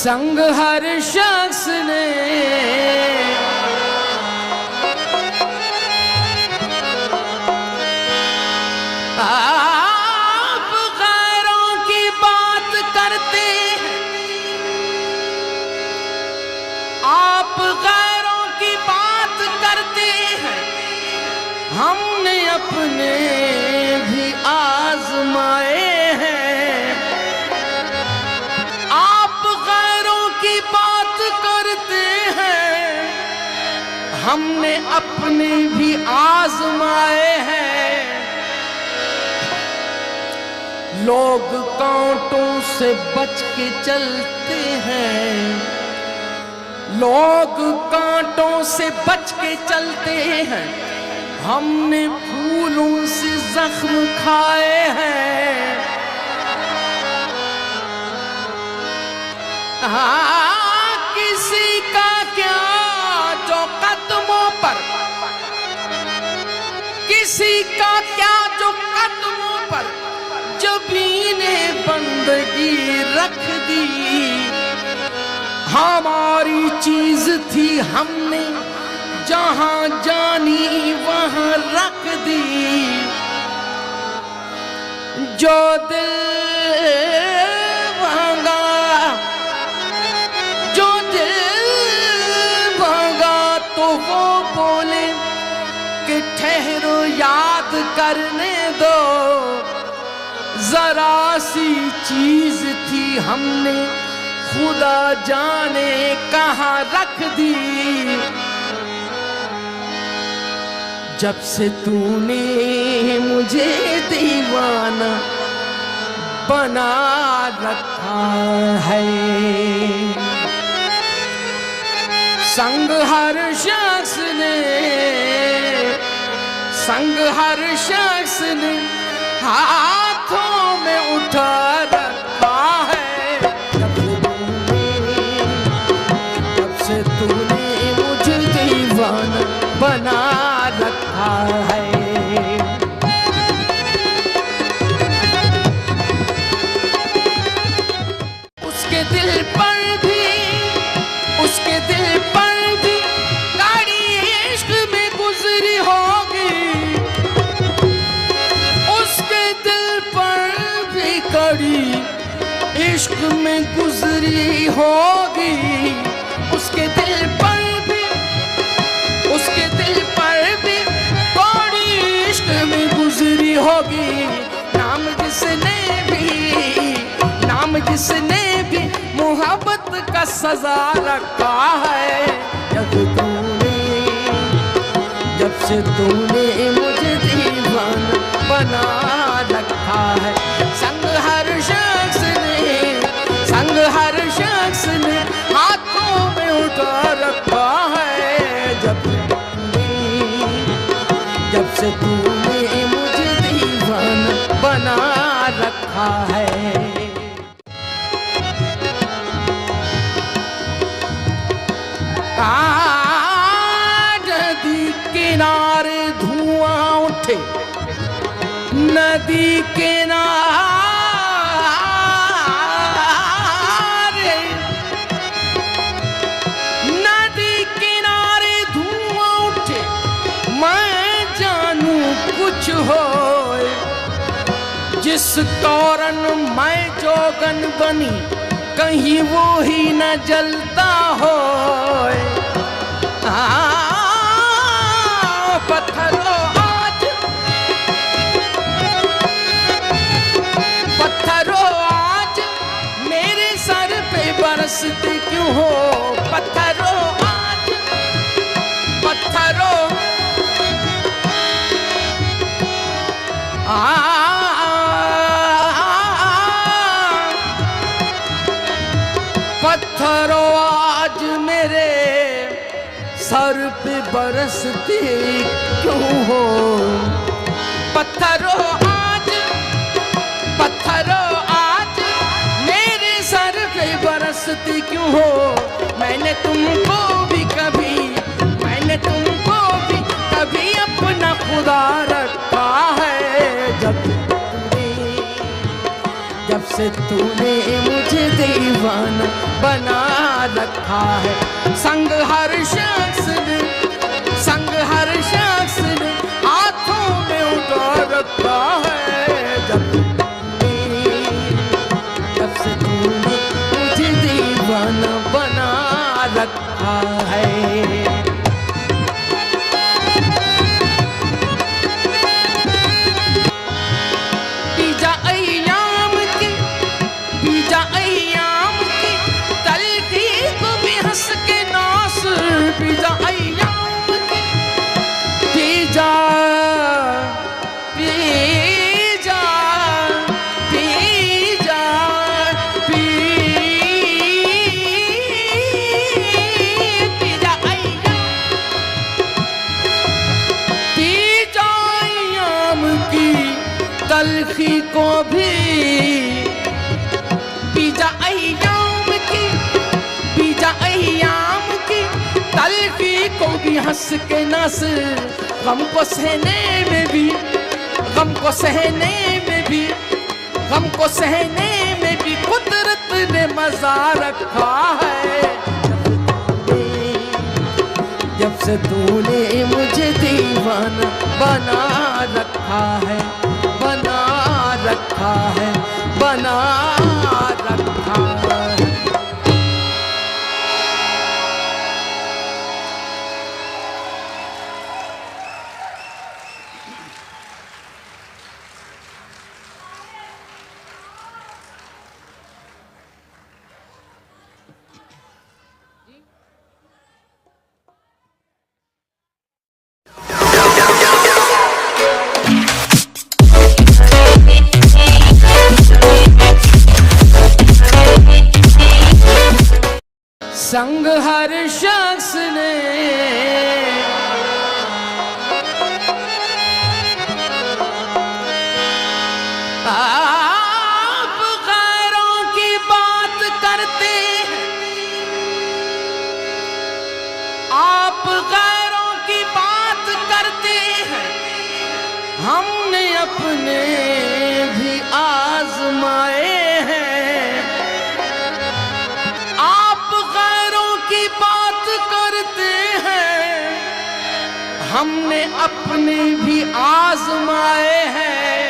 संग हर शख्स ने आप गैरों की बात करते हैं, आप गैरों की बात करते हैं, हमने अपने भी आजमाए हैं। आप गैरों की बात करते हैं, हमने अपने भी आजमाए हैं। लोग कांटों से बच के चलते हैं, लोग कांटों से बच के चलते हैं, हमने फूलों से जख्म खाए हैं। हाँ, किसी का क्या जो कदमों पर, किसी का क्या जो कदमों पर जबीने बंदगी रख दी। हमारी चीज थी हमने जहां जानी वहां रख दी। जो दिल भांगा, जो दिल भांगा तो वो बोले कि ठहरो याद करने दो। जरा सी चीज थी हमने खुदा जाने कहां रख दी। जब से तूने मुझे दीवाना बना रखा है, संग हर शख्स ने, संग हर शख्स ने हाथों में उठा रखा है। जब से तूने मुझे दीवाना बना रखा है। उसके दिल पर भी, उसके दिल पर भी गाड़ी इश्क में गुजरी होगी। उसके दिल पर भी गाड़ी इश्क में गुजरी होगी। उसके दिल पर भी, उसके दिल पर भी गाड़ी इश्क में गुजरी होगी। नाम जिसने भी, नाम जिसने भी मोहब्बत का सजा रखा है। जब से तूने मुझे दीवाना बना रखा है। संग हर शख्स ने, संग हर शख्स ने हाथों में उठा रखा है। जब से तूने मुझे दीवाना बना रखा है। नदी किनारे धुआं उठे, नदी किनारे, नदी किनारे धुआं उठे, मैं जानू कुछ हो। जिस तोरन मैं जोगन बनी, कहीं वो ही न जलता हो। पत्थरों आज, पत्थरों आज मेरे सर पे बरसते क्यों हो। पत्थरों आज, पत्थरों पत्थरों आज मेरे सर पे बरसते क्यों हो। पत्थरों आज, पत्थरों आज मेरे सर पे बरसते क्यों हो। मैंने तुमको भी कभी, मैंने तुमको भी कभी अपना खुदा रखा है। जब से तूने मुझे दीवाना बना रखा है। संग हर शख्स ने हाथों में उठा रखा है। जब से तूने मुझे दीवाना बना रखा है। बीजा अय्याम की तलखी को भी हंस के नास, बीजा अय्याम की बीजा बीजा बीजा बीजा अय्याम की तलखी को भी बीजा अय्याम की तलखी को भी हंस के नस, गम को सहने में भी कुदरत ने मजा रखा है। जब से तूने मुझे दीवाना बना रखा है, बना रखा है, बना रखा है। संग हर शख्स ने आप गैरों की बात करते हैं, आप गैरों की बात करते हैं, हमने अपने भी आजमाए हैं। आप गैरों की बात करते हैं, हमने अपने भी आजमाए हैं।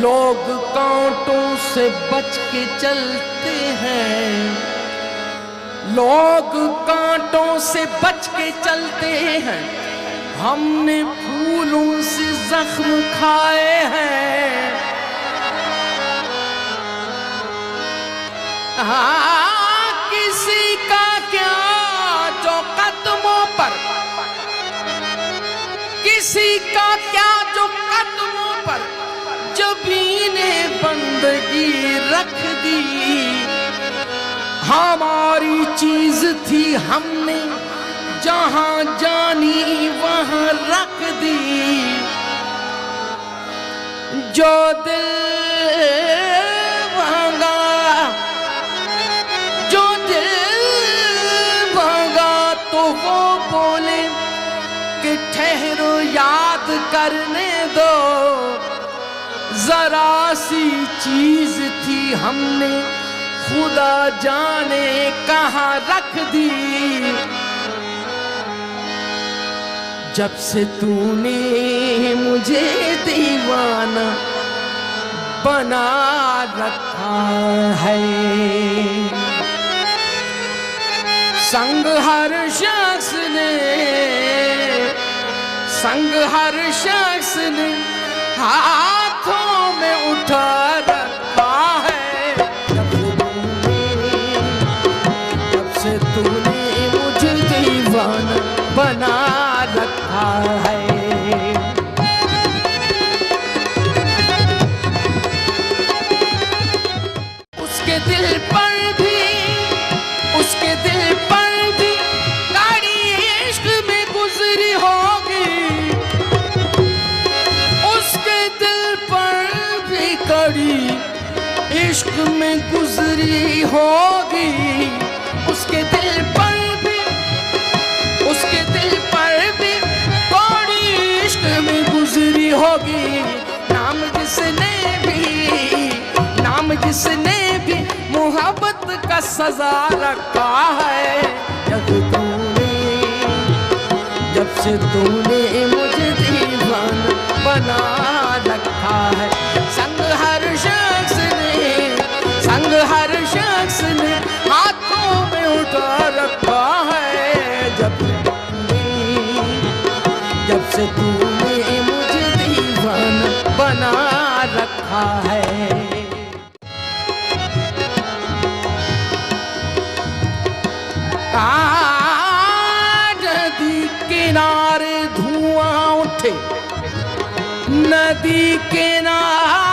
लोग कांटों से बच के चलते हैं, लोग कांटों से बच के चलते हैं, हमने फूलों से जख्म खाए हैं। किसी का क्या जो कदमों पर, किसी का क्या जो कदमों पर जबीने बंदगी रख दी। हमारी चीज थी हमने जहां जानी वहां रख दी। जो दिल भांगा, जो दिल भांगा तो वो बोले कि ठहरो याद करने दो। जरा सी चीज थी हमने खुदा जाने कहां रख दी। जब से तूने मुझे दीवाना बना रखा है, संग हर शख्स ने, संग हर शख्स ने हाथों में उठा रखा है। जब से तूने मुझे दीवाना बना रखा है। उसके दिल पर भी, उसके दिल पर भी गाड़ी इश्क में गुजरी होगी। उसके दिल पर भी गाड़ी इश्क में गुजरी होगी। उसके दिल पर भी, उसके दिल पर भी होगी। नाम जिसने किसने भी मोहब्बत का सजा रखा है। जब से तूने मुझे दीवाना बना रखा है। संग हर शख्स ने हाथों में उठा रखा है। जब से तूने मुझे दीवाना बना रखा है। नदी किनारे धुआं उठे, नदी किनारे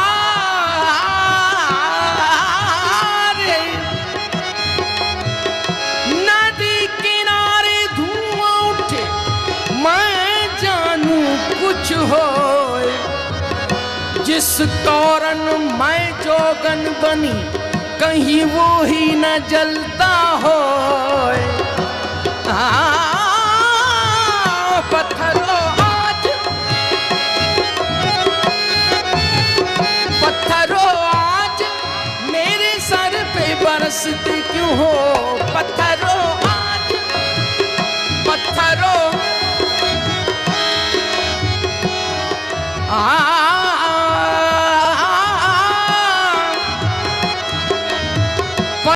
धुआं उठे, मैं जानू कुछ होए, जिस कारण मैं जोगन बनी कहीं वो ही न जलता होए। पत्थरों आज मेरे सर पे बरसते क्यों हो। पत्थर